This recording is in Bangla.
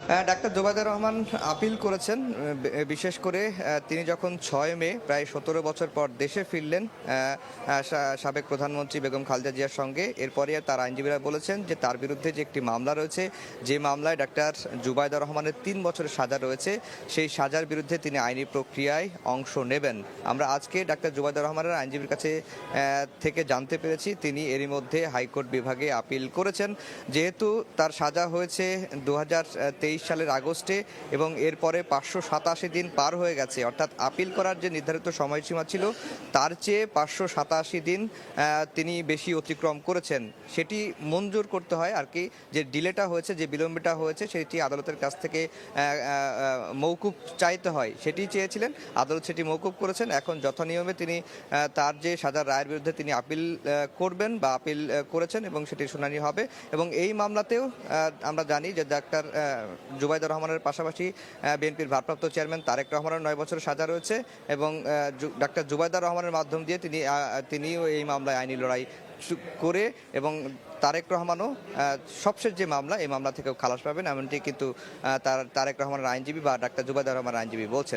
ডাক্তার জুবাইদুর রহমান আপিল করেছেন। বিশেষ করে তিনি যখন ৬ মে প্রায় ১৭ বছর পর দেশে ফিরলেন সাবেক প্রধানমন্ত্রী বেগম খালেদা জিয়ার সঙ্গে, এরপরে তার আইনজীবীরা বলেছেন যে তার বিরুদ্ধে যে একটি মামলা রয়েছে, যে মামলায় ডাক্তার জুবাইদুর রহমানের ৩ বছরের সাজা রয়েছে, সেই সাজার বিরুদ্ধে তিনি আইনি প্রক্রিয়ায় অংশ নেবেন। আমরা আজকে ডাক্তার জুবাইদুর রহমানের আইনজীবীর কাছে থেকে জানতে পেরেছি তিনি এরই মধ্যে হাইকোর্ট বিভাগে আপিল করেছেন। যেহেতু তার সাজা হয়েছে ২০২৩ সালের আগস্টে এবং এরপরে ৫৮৭ দিন পার হয়ে গেছে, অর্থাৎ আপিল করার যে নির্ধারিত সময়সীমা ছিল তার চেয়ে ৫৮৭ দিন তিনি বেশি অতিক্রম করেছেন। সেটি মঞ্জুর করতে হয় আর কি, যে ডিলেটা হয়েছে, যে বিলম্বটা হয়েছে, সেটি আদালতের কাছ থেকে মওকুফ চাইতে হয়, সেটি চেয়েছিলেন। আদালত সেটি মওকুফ করেছেন। এখন যথানিয়মে তিনি তার যে সাজার রায়ের বিরুদ্ধে তিনি আপিল করবেন বা আপিল করেছেন এবং সেটির শুনানি হবে। এবং এই মামলাতেও আমরা জানি যে ডাক্তার জুবাইদুর রহমানের পাশাপাশি বিএনপির ভারপ্রাপ্ত চেয়ারম্যান তারেক রহমানের ৯ বছরের সাজা রয়েছে এবং ডাক্তার জুবাইদুর রহমানের মাধ্যম দিয়ে তিনিও এই মামলায় আইনি লড়াই করে এবং তারেক রহমানও সবশেষ যে মামলা, এই মামলা থেকেও খালাস পাবেন, এমনটি কিন্তু তারেক রহমানের আইনজীবী বা ডাক্তার জুবাইদুর রহমানের আইনজীবী বলছেন।